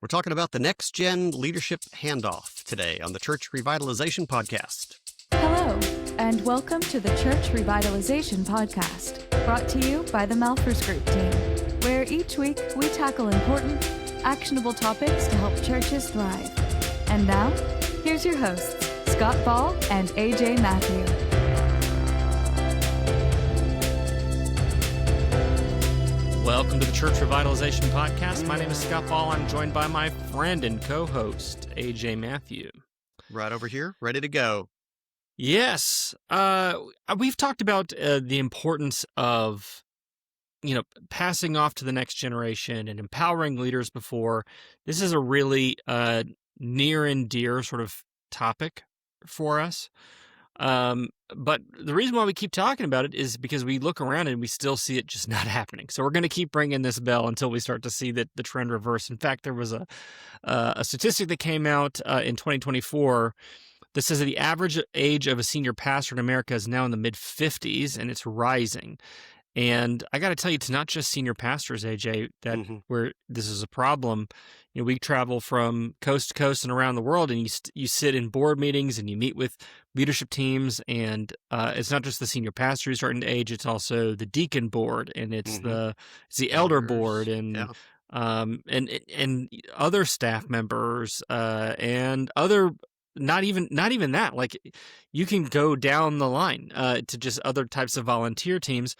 We're talking about the next-gen leadership handoff today on the Church Revitalization Podcast. Hello, and welcome to the Church Revitalization Podcast, brought to you by the Malphurs Group team, where each week we tackle important, actionable topics to help churches thrive. And now, here's your hosts, Scott Ball and A.J. Mathieu. Welcome to the Church Revitalization Podcast. My name is Scott Ball. I'm joined by my friend and co-host, A.J. Mathieu. Right over here, ready to go. Yes. We've talked about the importance of, passing off to the next generation and empowering leaders before. This is a really near and dear sort of topic for us. But the reason why we keep talking about it is because we look around and we still see it just not happening. So we're going to keep ringing this bell until we start to see the trend reverse. In fact, there was a statistic that came out in 2024 that says that the average age of a senior pastor in America is now in the mid-50s, and it's rising. And I got to tell you, it's not just senior pastors, AJ, that where this is a problem. We travel from coast to coast and around the world, and you sit in board meetings and you meet with leadership teams, and it's not just the senior pastor who's starting to age; it's also the deacon board, and it's the elder board, and and other staff members, and other. Not even that. Like, you can go down the line to just other types of volunteer teams.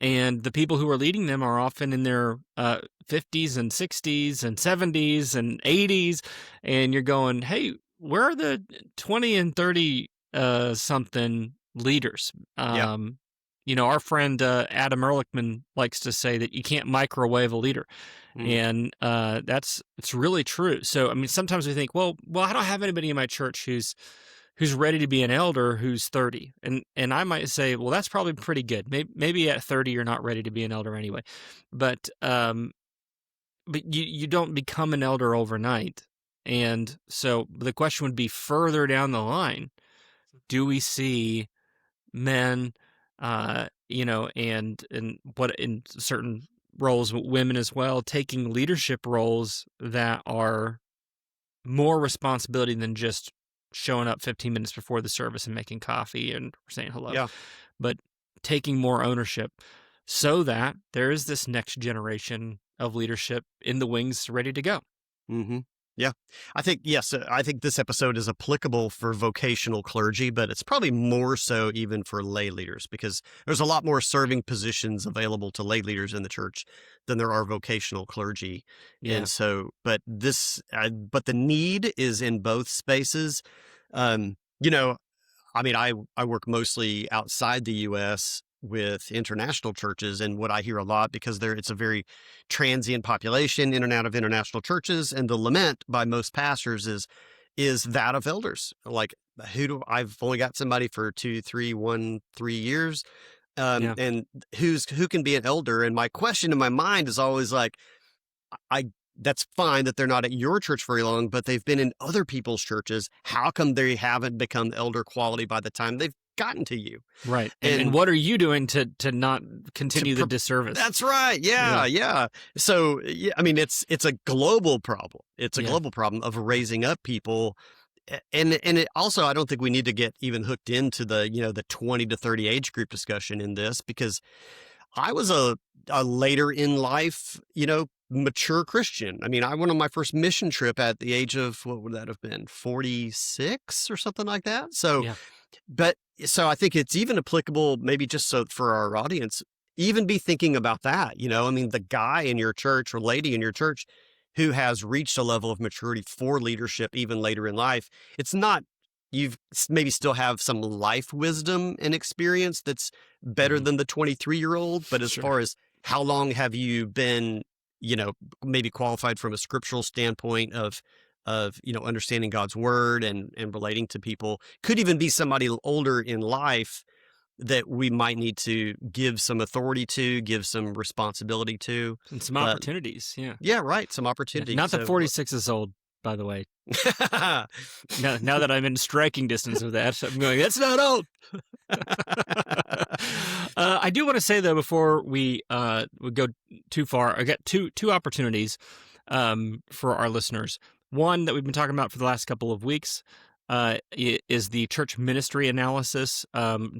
And the people who are leading them are often in their 50s and 60s and 70s and 80s. And you're going, hey, where are the 20 and 30 something leaders? Our friend Adam Ehrlichman likes to say that you can't microwave a leader. And it's really true. So, I mean, sometimes we think, well, I don't have anybody in my church who's ready to be an elder who's 30. And I might say, well, that's probably pretty good. Maybe at 30, you're not ready to be an elder anyway. But you don't become an elder overnight. And so the question would be further down the line, do we see men, and what in certain roles, women as well, taking leadership roles that are more responsibility than just showing up 15 minutes before the service and making coffee and saying hello, but taking more ownership so that there is this next generation of leadership in the wings ready to go. Yeah. I think this episode is applicable for vocational clergy, but it's probably more so even for lay leaders, because there's a lot more serving positions available to lay leaders in the church than there are vocational clergy. Yeah. And so, but the need is in both spaces. I work mostly outside the U.S. with international churches, and what I hear a lot, because it's a very transient population in and out of international churches, and the lament by most pastors is that of elders. Like, I've only got somebody for 3 years, and who can be an elder? And my question in my mind is always like, that's fine that they're not at your church very long, but they've been in other people's churches. How come they haven't become elder quality by the time they've gotten to you? Right. And what are you doing to not continue the disservice? That's right. Yeah. So, it's a global problem. It's a global problem of raising up people. And it also, I don't think we need to get even hooked into the 20 to 30 age group discussion in this, because I was a later in life, mature Christian. I mean, I went on my first mission trip at the age of, what would that have been, 46 or something like that? So, so I think it's even applicable, maybe just so for our audience, even be thinking about that. The guy in your church or lady in your church who has reached a level of maturity for leadership even later in life, it's not, you've maybe still have some life wisdom and experience that's better than the 23-year-old. But as far as how long have you been, maybe qualified from a scriptural standpoint of understanding God's word and relating to people, could even be somebody older in life that we might need to give some authority to, give some responsibility to. And some opportunities, Yeah, right, some opportunities. Not that 46 is old, by the way. now that I'm in striking distance of that, I'm going, that's not old. I do want to say, though, before we go too far, I got two opportunities. for our listeners. One that we've been talking about for the last couple of weeks is the church ministry analysis,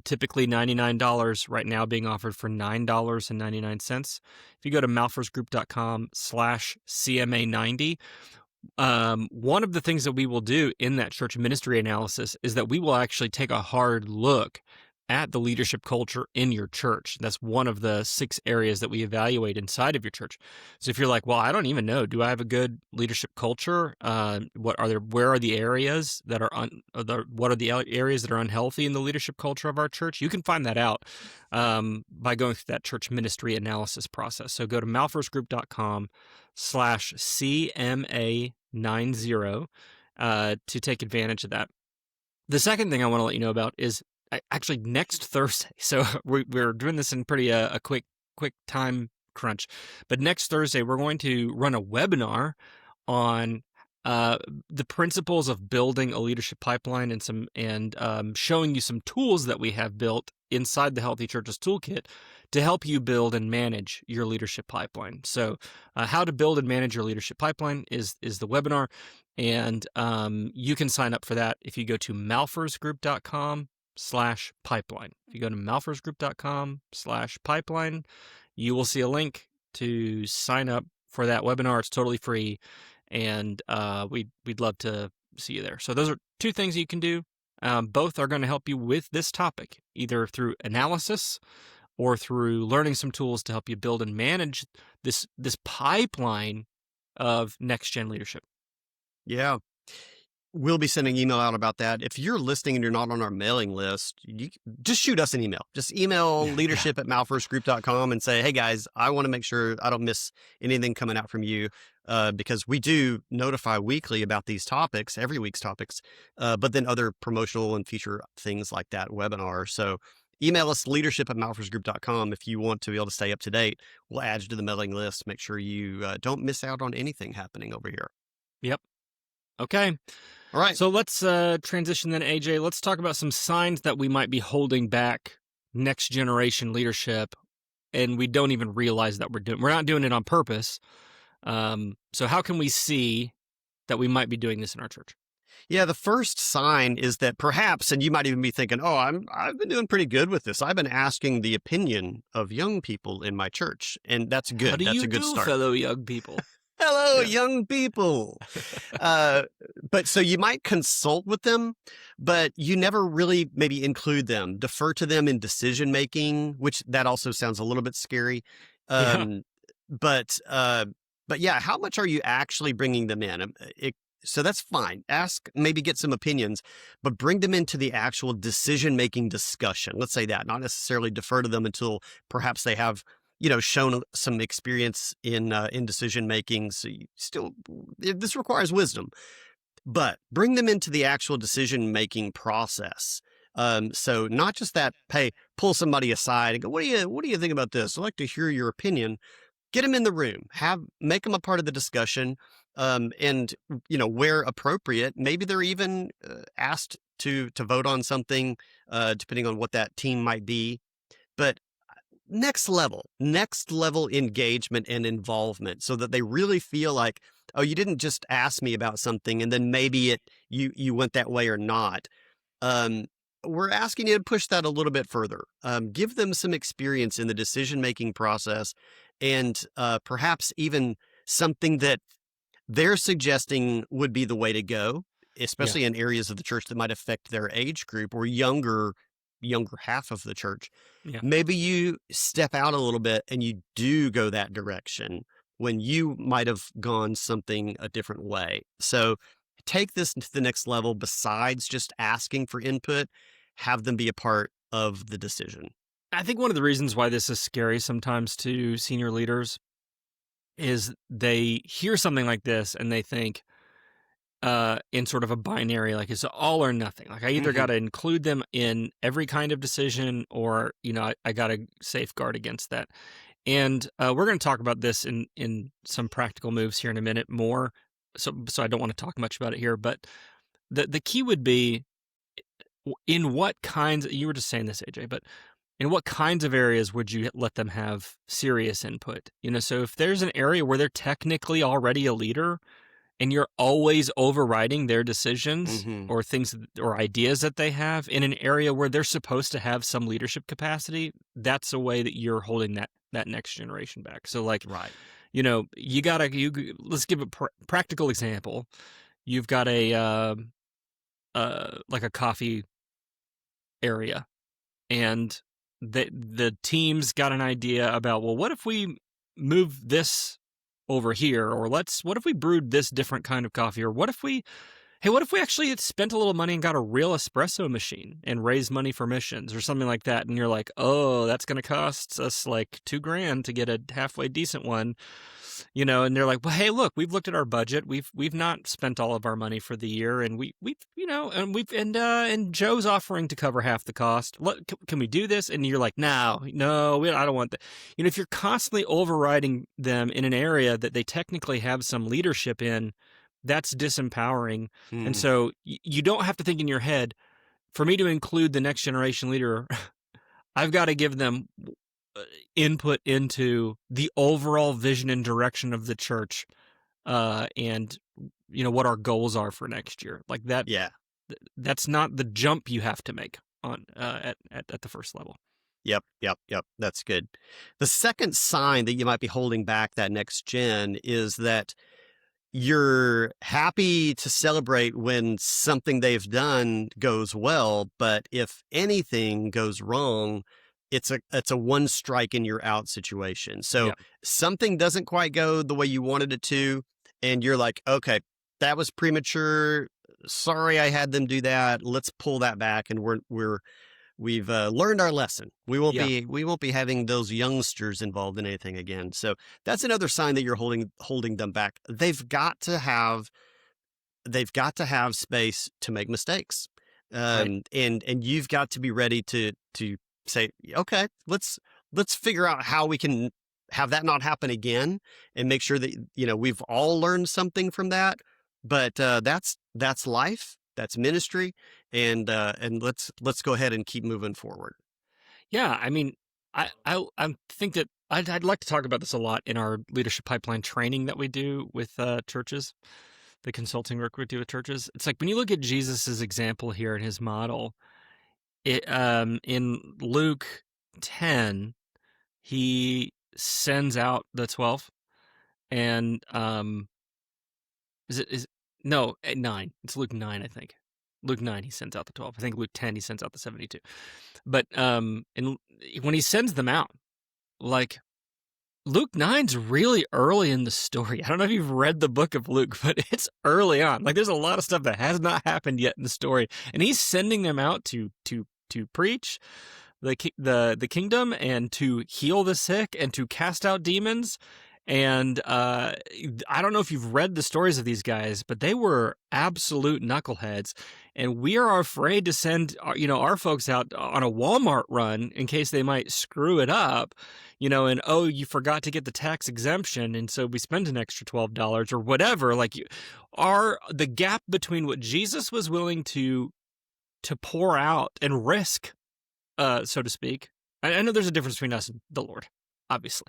typically $99, right now being offered for $9.99. If you go to malphursgroup.com/CMA90, one of the things that we will do in that church ministry analysis is that we will actually take a hard look at the leadership culture in your church. That's one of the 6 areas that we evaluate inside of your church. So if you're like, well, I don't even know, do I have a good leadership culture? Where are the areas that are what are the areas that are unhealthy in the leadership culture of our church? You can find that out by going through that church ministry analysis process. So go to malphursgroup.com/CMA90 to take advantage of that. The second thing I want to let you know about is actually next Thursday. So we're doing this in pretty a quick time crunch. But next Thursday, we're going to run a webinar on the principles of building a leadership pipeline and showing you some tools that we have built inside the Healthy Churches Toolkit to help you build and manage your leadership pipeline. So how to build and manage your leadership pipeline is the webinar. And you can sign up for that if you go to malphursgroup.com/pipeline. If you go to malphursgroup.com/pipeline, you will see a link to sign up for that webinar. It's totally free, and we'd love to see you there. So those are 2 things you can do. Both are going to help you with this topic, either through analysis or through learning some tools to help you build and manage this pipeline of next-gen leadership. Yeah. We'll be sending email out about that. If you're listening and you're not on our mailing list, just shoot us an email. Just email leadership@malphursgroup.com and say, hey guys, I want to make sure I don't miss anything coming out from you, because we do notify weekly about these topics, every week's topics, but then other promotional and feature things like that webinar. So email us leadership@malphursgroup.com if you want to be able to stay up to date. We'll add you to the mailing list. Make sure you don't miss out on anything happening over here. Yep. Okay. All right. So let's transition then, AJ. Let's talk about some signs that we might be holding back next generation leadership, and we don't even realize that we're not doing it on purpose. So how can we see that we might be doing this in our church? Yeah, the first sign is that perhaps, and you might even be thinking, oh, I've been doing pretty good with this. I've been asking the opinion of young people in my church, and that's good. How do that's you a good do, start. fellow young people? Hello, Yeah. young people. But so you might consult with them, but you never really maybe include them, defer to them in decision making, which that also sounds a little bit scary. Yeah. But yeah, how much are you actually bringing them in? So that's fine. Ask, maybe get some opinions, but bring them into the actual decision-making discussion. Let's say that, not necessarily defer to them until perhaps they have, shown some experience in decision-making. So this requires wisdom, but bring them into the actual decision-making process. So not just that, hey, pull somebody aside and go, what do you think about this? I'd like to hear your opinion. Get them in the room, make them a part of the discussion. And where appropriate, maybe they're even asked to vote on something, depending on what that team might be. But next level engagement and involvement, so that they really feel like, oh, you didn't just ask me about something and then maybe you went that way or not. We're asking you to push that a little bit further. Give them some experience in the decision-making process, and perhaps even something that they're suggesting would be the way to go, especially in areas of the church that might affect their age group or younger half of the church. Yeah. Maybe you step out a little bit and you do go that direction when you might have gone something a different way. So take this to the next level. Besides just asking for input, have them be a part of the decision. I think one of the reasons why this is scary sometimes to senior leaders is they hear something like this and they think in sort of a binary, like it's all or nothing. Like I either got to include them in every kind of decision, or I got to safeguard against that. And we're going to talk about this in some practical moves here in a minute more. So I don't want to talk much about it here, but the key would be in what kinds. You were just saying this, AJ, but in what kinds of areas would you let them have serious input? So if there's an area where they're technically already a leader and you're always overriding their decisions or things or ideas that they have in an area where they're supposed to have some leadership capacity, that's a way that you're holding that next generation back. So like, right. Let's give a practical example. You've got like a coffee area, and the team's got an idea about, well, what if we move this over here, or what if we brewed this different kind of coffee, or what if we actually had spent a little money and got a real espresso machine and raised money for missions or something like that. And you're like, oh, that's going to cost us like $2,000 to get a halfway decent one, and they're like, well, hey, look, we've looked at our budget. We've not spent all of our money for the year. And and Joe's offering to cover half the cost. Can we do this? And you're like, no, I don't want that. If you're constantly overriding them in an area that they technically have some leadership in, that's disempowering. And so you don't have to think in your head, for me to include the next generation leader, I've got to give them input into the overall vision and direction of the church, and what our goals are for next year. Like that. Yeah. That's not the jump you have to make on at the first level. Yep. That's good. The second sign that you might be holding back that next gen is that you're happy to celebrate when something they've done goes well, but if anything goes wrong, it's a one strike and you're out situation. So something doesn't quite go the way you wanted it to, and you're like, okay, that was premature. Sorry, I had them do that. Let's pull that back, and we've learned our lesson. We won't be having those youngsters involved in anything again. So that's another sign that you're holding them back. They've got to have space to make mistakes, and you've got to be ready to say, okay, let's figure out how we can have that not happen again, and make sure that we've all learned something from that. But that's life. That's ministry, and let's go ahead and keep moving forward. Yeah, I mean, I think that I'd like to talk about this a lot in our leadership pipeline training that we do with churches, the consulting work we do with churches. It's like when you look at Jesus's example here in his model, in Luke 10, he sends out the 12, and No, at 9. It's Luke 9, I think. Luke 9, he sends out the 12. I think Luke 10, he sends out the 72. But when he sends them out, like, Luke 9's really early in the story. I don't know if you've read the book of Luke, but it's early on. Like, there's a lot of stuff that has not happened yet in the story. And he's sending them out to preach the kingdom, and to heal the sick, and to cast out demons. And I don't know if you've read the stories of these guys, but they were absolute knuckleheads. And we are afraid to send our folks out on a Walmart run in case they might screw it up, and, oh, you forgot to get the tax exemption, and so we spend an extra $12 or whatever. Like, the gap between what Jesus was willing to pour out and risk, so to speak. I know there's a difference between us and the Lord, obviously.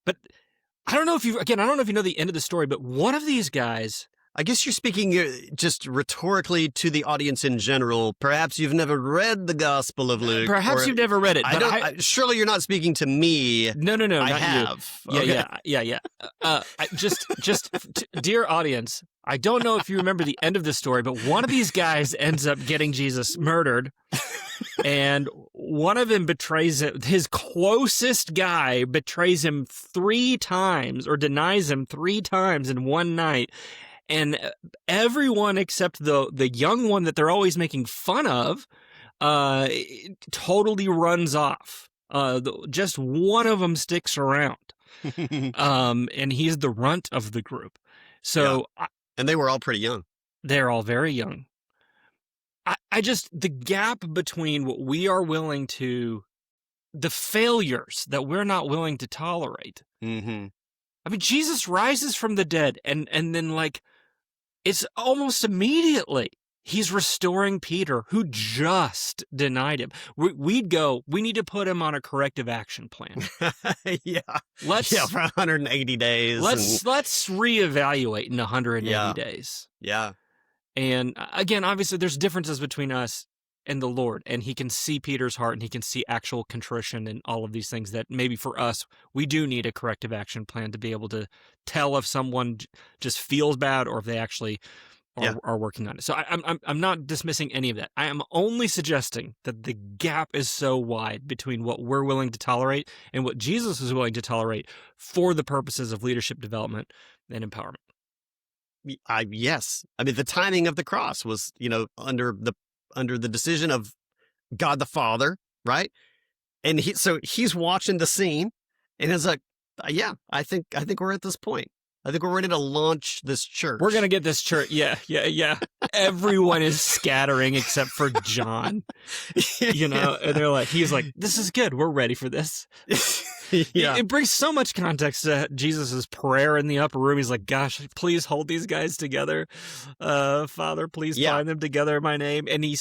But I don't know if you know the end of the story, but one of these guys... I guess you're speaking just rhetorically to the audience in general. Perhaps you've never read the Gospel of Luke. Perhaps you've never read it. But surely you're not speaking to me. No, I not have. You. Okay. Yeah. Dear audience, I don't know if you remember the end of the story, but one of these guys ends up getting Jesus murdered. And one of them betrays it. His closest guy betrays him 3 times, or denies him 3 times in one night. And everyone except the young one that they're always making fun of totally runs off. Just one of them sticks around. And he's the runt of the group. So, yeah. And they were all pretty young. They're all very young. The gap between what we are willing to, the failures that we're not willing to tolerate. Mm-hmm. I mean, Jesus rises from the dead, and then, like, it's almost immediately He's restoring Peter, who just denied him. We'd go, we need to put him on a corrective action plan. Yeah. Let's for 180 days. Let's reevaluate in 180 days. Yeah. And again, obviously, there's differences between us and the Lord, and he can see Peter's heart, and he can see actual contrition and all of these things that maybe for us, we do need a corrective action plan to be able to tell if someone just feels bad or if they actually are working on it. So I'm not dismissing any of that. I am only suggesting that the gap is so wide between what we're willing to tolerate and what Jesus is willing to tolerate for the purposes of leadership development and empowerment. Yes. I mean, the timing of the cross was, under the decision of God the Father, right? And he's watching the scene, and it's like, yeah, I think we're at this point. I think we're ready to launch this church. We're going to get this church. Yeah. Everyone is scattering except for John, and they're like, he's like, this is good. We're ready for this. Yeah. It brings so much context to Jesus's prayer in the upper room. He's like, gosh, please hold these guys together. Father, please bind them together in my name. And he's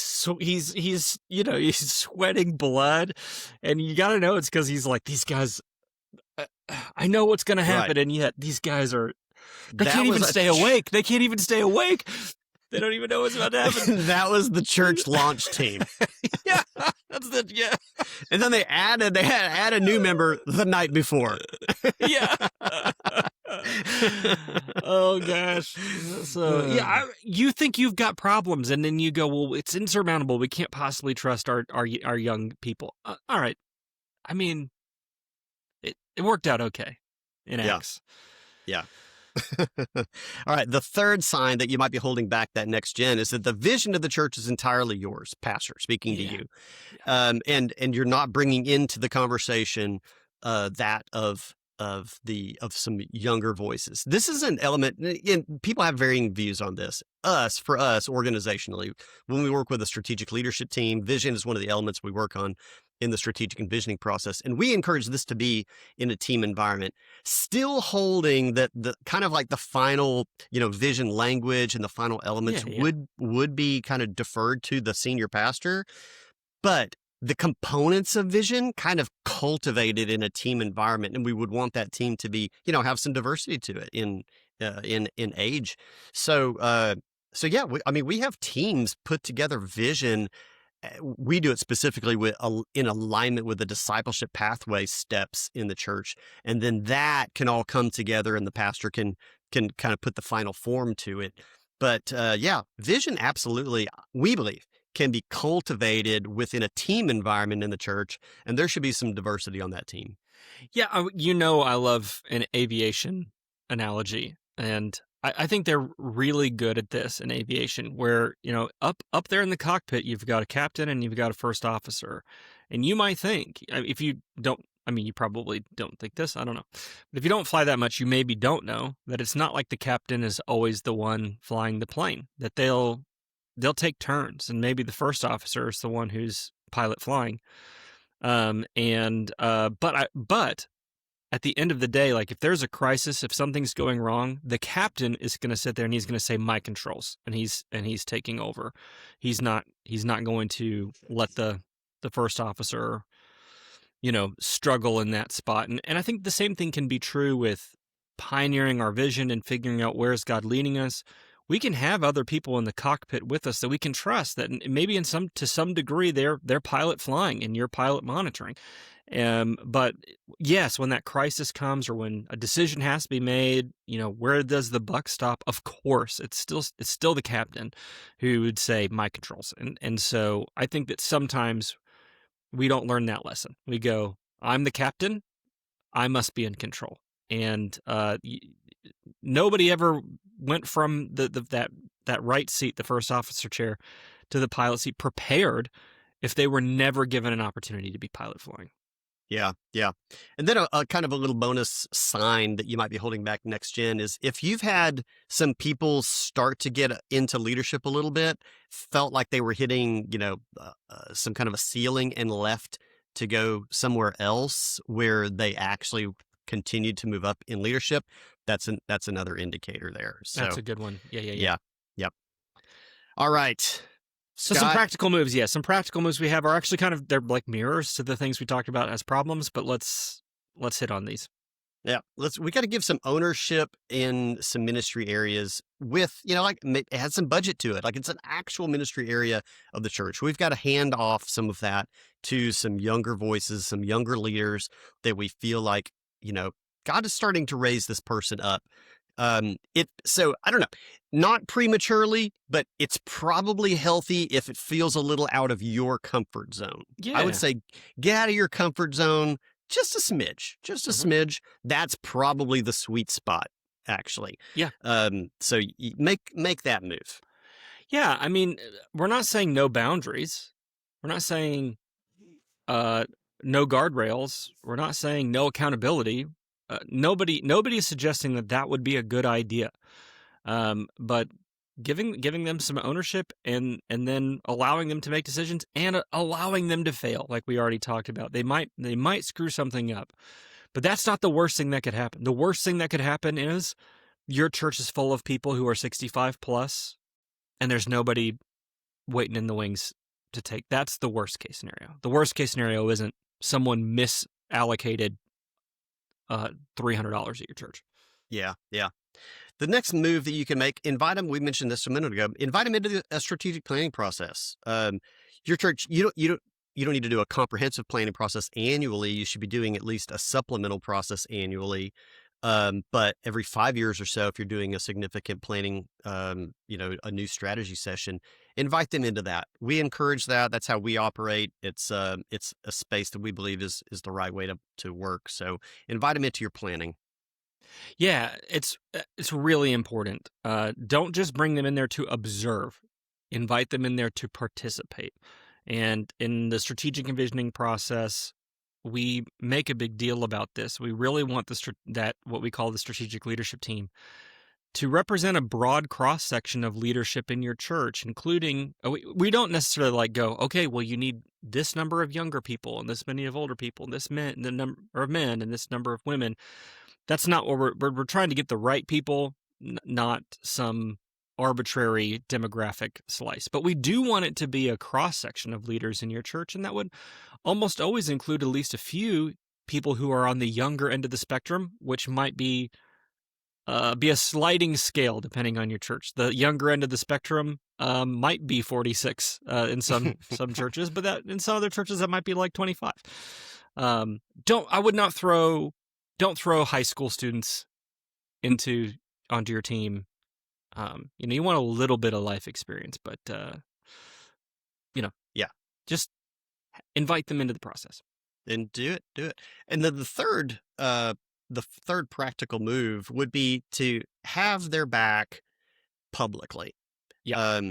sweating blood. And you got to know it's because he's like, these guys, I know what's going to happen, right. And yet these guys they can't even stay awake. They can't even stay awake. They don't even know what's about to happen. That was the church launch team. Yeah. And then they had a new member the night before. Yeah. Oh gosh. So you think you've got problems, and then you go, well, it's insurmountable. We can't possibly trust our young people. All right. I mean, it worked out okay in Acts. Yeah. All right. The third sign that you might be holding back that next gen is that the vision of the church is entirely yours, pastor, speaking to you. And you're not bringing into the conversation that of some younger voices. This is an element, and people have varying views on this. For us, organizationally, when we work with a strategic leadership team, vision is one of the elements we work on in the strategic envisioning process. And we encourage this to be in a team environment, still holding that the kind of like the final, vision language and the final elements would be kind of deferred to the senior pastor. But the components of vision kind of cultivated in a team environment. And we would want that team to be, have some diversity to it in age. So yeah, we have teams put together vision. We do it specifically in alignment with the discipleship pathway steps in the church. And then that can all come together, and the pastor can kind of put the final form to it. But vision absolutely, we believe, can be cultivated within a team environment in the church, and there should be some diversity on that team. Yeah, I love an aviation analogy, and I think they're really good at this in aviation, where, up there in the cockpit, you've got a captain and you've got a first officer. And you might think, if you don't, you probably don't think this, I don't know. But if you don't fly that much, you maybe don't know that it's not like the captain is always the one flying the plane, that they'll take turns, and maybe the first officer is the one who's pilot flying. But at the end of the day, like, if there's a crisis, if something's going wrong, the captain is going to sit there and he's going to say, my controls, and he's taking over. He's not going to let the first officer, struggle in that spot. And I think the same thing can be true with pioneering our vision and figuring out where's God leading us. We can have other people in the cockpit with us that we can trust, that maybe to some degree they're pilot flying and you're pilot monitoring. But yes, when that crisis comes, or when a decision has to be made, where does the buck stop? Of course, it's still the captain who would say, my controls. And so I think that sometimes we don't learn that lesson. We go, I'm the captain, I must be in control. And nobody ever went from that right seat, the first officer chair, to the pilot seat prepared if they were never given an opportunity to be pilot flying. Yeah. And then a kind of a little bonus sign that you might be holding back next gen is if you've had some people start to get into leadership a little bit, felt like they were hitting, some kind of a ceiling and left to go somewhere else where they actually continued to move up in leadership, that's another indicator there. So that's a good one. Yeah. Yep. All right. So some practical moves, some practical moves we have are actually they're like mirrors to the things we talked about as problems, but let's hit on these. Yeah, we got to give some ownership in some ministry areas with, like it has some budget to it. Like it's an actual ministry area of the church. We've got to hand off some of that to some younger voices, some younger leaders that we feel like, God is starting to raise this person up. So I don't know, not prematurely, but it's probably healthy if it feels a little out of your comfort zone. Yeah. I would say get out of your comfort zone. Just a smidge. That's probably the sweet spot, actually. Yeah. So you make that move. Yeah. I mean, we're not saying no boundaries. We're not saying no guardrails. We're not saying no accountability. Nobody is suggesting that would be a good idea. But giving them some ownership and then allowing them to make decisions and allowing them to fail, like we already talked about. They might screw something up, but that's not the worst thing that could happen. The worst thing that could happen is your church is full of people who are 65 plus, and there's nobody waiting in the wings to take. That's the worst case scenario. The worst case scenario isn't someone misallocated $300 at your church. Yeah. The next move that you can make, invite them. We mentioned this a minute ago. Invite them into a strategic planning process. Your church, you don't need to do a comprehensive planning process annually. You should be doing at least a supplemental process annually. But every 5 years or so, if you're doing a significant planning, a new strategy session, invite them into that. We encourage that. That's how we operate. It's a space that we believe is the right way to work. So invite them into your planning. Yeah, it's really important. Don't just bring them in there to observe. Invite them in there to participate. And in the strategic envisioning process, we make a big deal about this. We really want that what we call the strategic leadership team to represent a broad cross-section of leadership in your church, including, we don't necessarily go, okay, well, you need this number of younger people and this many of older people, and the number of men and this number of women. That's not what we're trying to get the right people, not some arbitrary demographic slice. But we do want it to be a cross-section of leaders in your church, and that would almost always include at least a few people who are on the younger end of the spectrum, which might be a sliding scale depending on your church. The younger end of the spectrum might be 46 in some churches, but that in some other churches that might be like 25. Don't throw high school students onto your team. You want a little bit of life experience, but just invite them into the process and do it. And then the third practical move would be to have their back publicly. Yeah.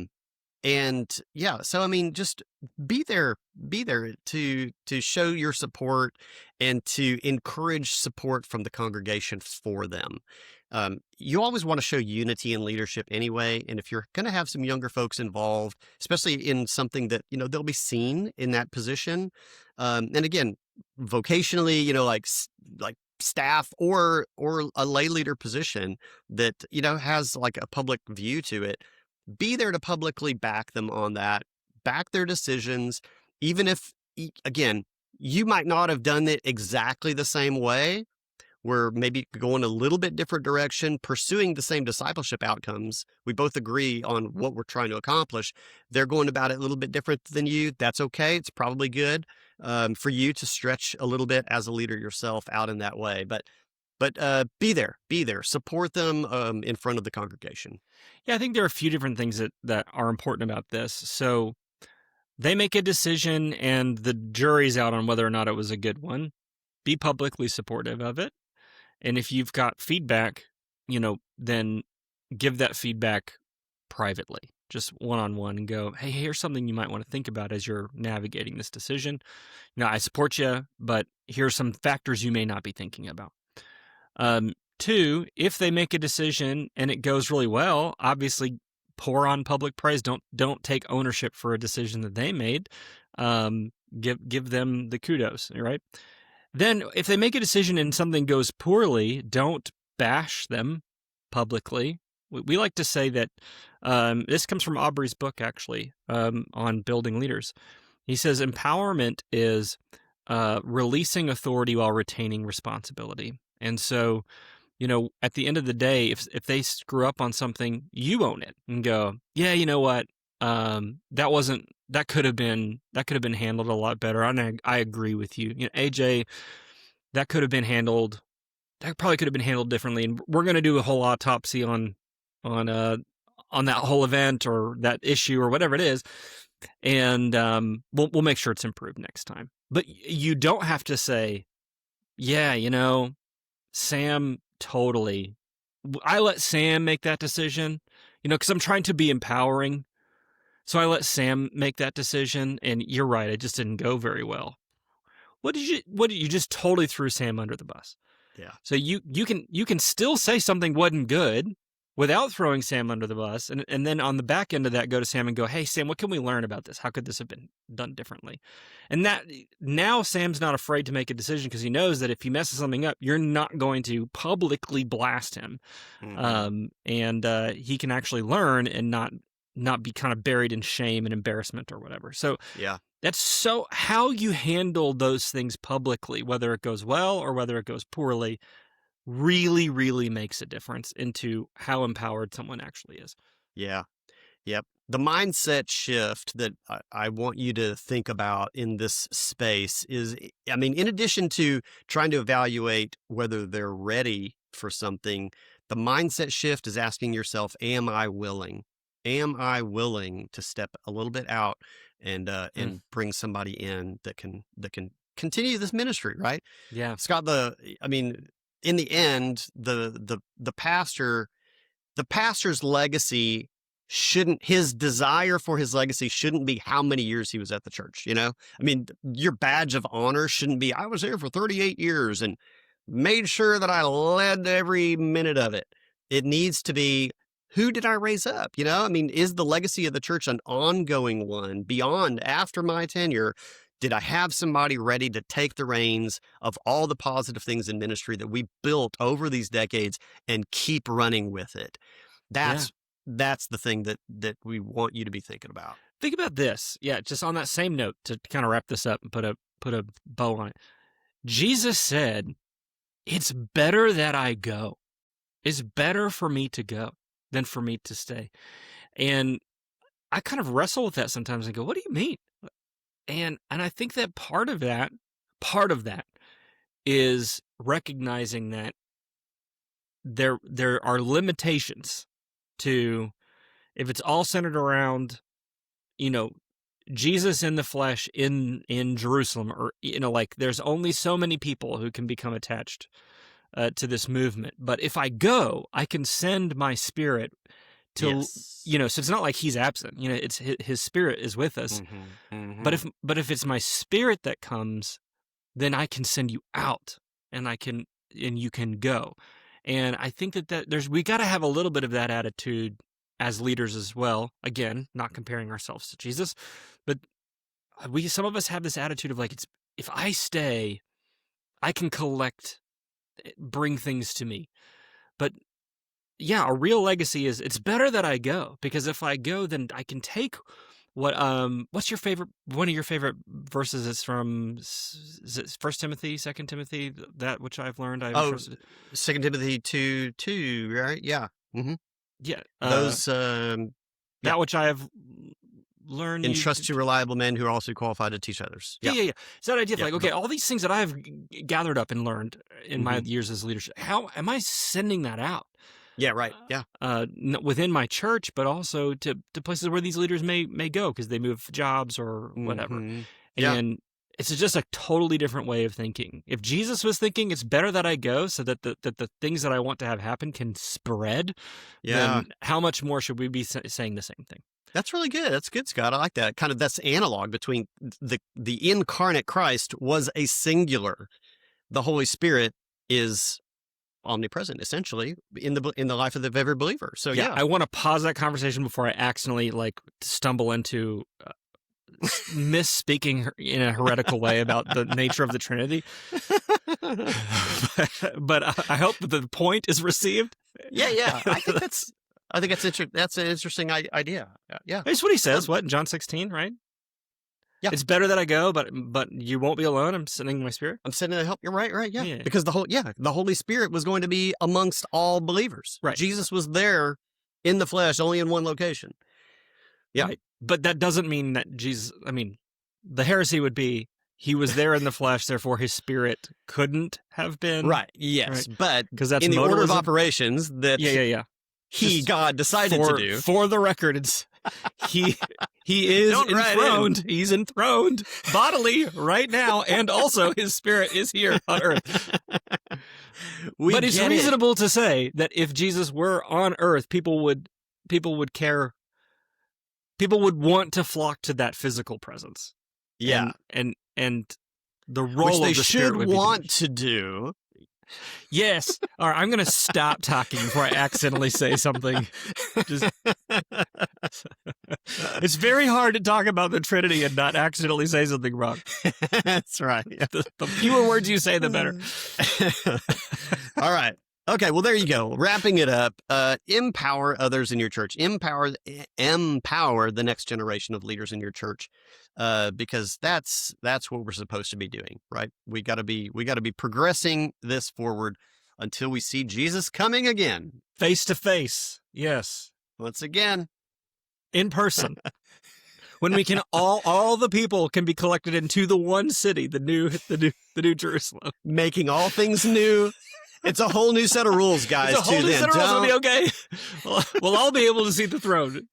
So I mean, just be there to show your support and to encourage support from the congregation for them. You always want to show unity in leadership anyway, and if you're going to have some younger folks involved, especially in something that they'll be seen in that position, and again, vocationally, like staff or a lay leader position that has like a public view to it. Be there to publicly back them on that, back their decisions, even if, again, you might not have done it exactly the same way. We're maybe going a little bit different direction, pursuing the same discipleship outcomes. We both agree on what we're trying to accomplish. They're going about it a little bit different than you. That's okay. It's probably good for you to stretch a little bit as a leader yourself out in that way. But be there, support them in front of the congregation. Yeah, I think there are a few different things that are important about this. So they make a decision and the jury's out on whether or not it was a good one. Be publicly supportive of it. And if you've got feedback, then give that feedback privately, just one-on-one, and go, hey, here's something you might want to think about as you're navigating this decision. I support you, but here's some factors you may not be thinking about. 2, if they make a decision and it goes really well, obviously pour on public praise. Don't take ownership for a decision that they made. Give them the kudos, right? Then if they make a decision and something goes poorly, don't bash them publicly. We like to say that this comes from Aubrey's book, actually, on building leaders. He says empowerment is releasing authority while retaining responsibility. And so, at the end of the day, if they screw up on something, you own it and go, yeah, you know what? That could have been handled a lot better. I agree with you. AJ, that probably could have been handled differently. And we're going to do a whole autopsy on that whole event or that issue or whatever it is. And we'll make sure it's improved next time. But you don't have to say, yeah, Sam, totally. I let Sam make that decision, because I'm trying to be empowering. So I let Sam make that decision, and you're right, it just didn't go very well. What did you just totally threw Sam under the bus? Yeah. So you can still say something wasn't good without throwing Sam under the bus, and then on the back end of that, go to Sam and go, hey, Sam, what can we learn about this? How could this have been done differently? And that now Sam's not afraid to make a decision because he knows that if he messes something up, you're not going to publicly blast him, and he can actually learn and not be kind of buried in shame and embarrassment or whatever. So yeah, that's so how you handle those things publicly, whether it goes well or whether it goes poorly, really, really makes a difference into how empowered someone actually is. Yeah. Yep. The mindset shift that I want you to think about in this space is, in addition to trying to evaluate whether they're ready for something, the mindset shift is asking yourself, am I willing? Am I willing to step a little bit out and bring somebody in that can continue this ministry, right? Yeah. Scott, in the end, the pastor's legacy his desire for his legacy shouldn't be how many years he was at the church, your badge of honor shouldn't be, I was there for 38 years and made sure that I led every minute of it. It needs to be, who did I raise up? Is the legacy of the church an ongoing one beyond after my tenure? Did I have somebody ready to take the reins of all the positive things in ministry that we built over these decades and keep running with it? That's the thing that we want you to be thinking about. Think about this. Yeah, just on that same note to kind of wrap this up and put a bow on it. Jesus said, it's better that I go. It's better for me to go than for me to stay. And I kind of wrestle with that sometimes and go, what do you mean? And I think that part of that is recognizing that there are limitations to, if it's all centered around, Jesus in the flesh in Jerusalem, or, there's only so many people who can become attached to this movement. But if I go, I can send my spirit to, so it's not like he's absent, it's his spirit is with us. But if it's my spirit that comes, then I can send you out and you can go. And I think that we got to have a little bit of that attitude as leaders as well. Again, not comparing ourselves to Jesus, but some of us have this attitude of like, if I stay, I can bring things to me. But yeah, a real legacy is, it's better that I go, because if I go, then I can take what's one of your favorite verses is from, is it 1 Timothy, 2 Timothy, that which I've learned. 2 Timothy 2, right? Yeah. Mm-hmm. Yeah. Those, that which I have learned. Entrust to reliable men who are also qualified to teach others. Yeah. So that idea of all these things that I have gathered up and learned in my years as leadership, how am I sending that out? Yeah, right. Yeah. Within my church, but also to places where these leaders may go because they move jobs or whatever. And it's just a totally different way of thinking. If Jesus was thinking it's better that I go so that the things that I want to have happen can spread, then how much more should we be saying the same thing? That's really good. That's good, Scott. I like that. Kind of that's the analog between the incarnate Christ was a singular. The Holy Spirit is omnipresent, essentially, in the life of every believer. So yeah, I want to pause that conversation before I accidentally stumble into misspeaking in a heretical way about the nature of the Trinity. But I hope that the point is received. Yeah. I think I think that's an interesting idea. Yeah. That's what he says. What in John 16, right? Yeah. It's better that I go, but you won't be alone. I'm sending my Spirit. I'm sending to help you. Right. Yeah. Yeah. Because the Holy Spirit was going to be amongst all believers. Right. Jesus was there in the flesh, only in one location. Yeah. Right. But that doesn't mean that Jesus, the heresy would be he was there in the flesh, therefore his Spirit couldn't have been. Right. Yes. Right. But Because that's in the order of modalism. operations that Yeah. God decided to do. For the record, it's he is Don't write enthroned. He's enthroned bodily right now, and also his Spirit is here on earth. But it's reasonable to say that if Jesus were on earth, people would care. People would want to flock to that physical presence. Yeah. And the role which of they the Spirit should would be want to do. Yes. All right, I'm going to stop talking before I accidentally say something. It's very hard to talk about the Trinity and not accidentally say something wrong. That's right. Yeah. The fewer words you say, the better. All right. Okay, well, there you go. Wrapping it up, empower others in your church. Empower the next generation of leaders in your church, because that's what we're supposed to be doing, right? We got to be progressing this forward until we see Jesus coming again, Face to face, yes, once again, in person. When we can all the people can be collected into the one city, the new Jerusalem, making all things new. It's a whole new set of rules, guys. It's a whole new set of rules. Will be okay. We'll all be able to see the throne.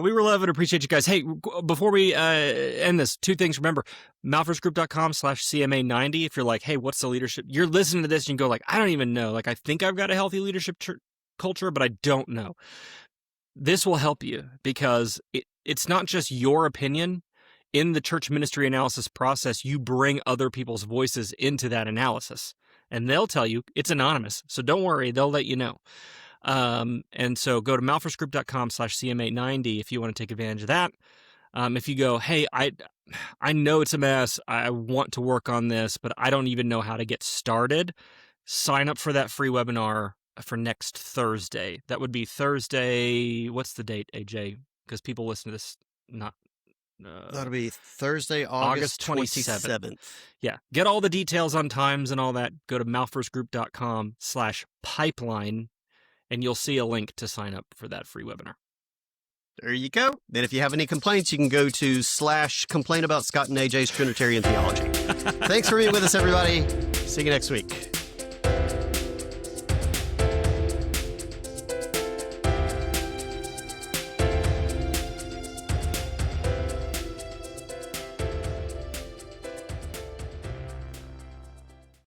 We love and appreciate you guys. Hey, before we end this, two things. Remember, malphursgroup.com/CMA90. If you're like, hey, what's the leadership? You're listening to this and you go like, I don't even know. Like, I think I've got a healthy leadership culture, but I don't know. This will help you because it's not just your opinion. In the church ministry analysis process, you bring other people's voices into that analysis, and they'll tell you it's anonymous. So don't worry, they'll let you know. And so go to malphursgroup.com/CMA90 if you want to take advantage of that. If you go, hey, I know it's a mess. I want to work on this, but I don't even know how to get started. Sign up for that free webinar for next Thursday. That would be Thursday. What's the date, AJ? Because people listen to this not. That'll be Thursday, August 27th. Yeah. Get all the details on times and all that. Go to malphursgroup.com/pipeline, and you'll see a link to sign up for that free webinar. There you go. Then if you have any complaints, you can go to /complain about Scott and AJ's Trinitarian theology. Thanks for being with us, everybody. See you next week.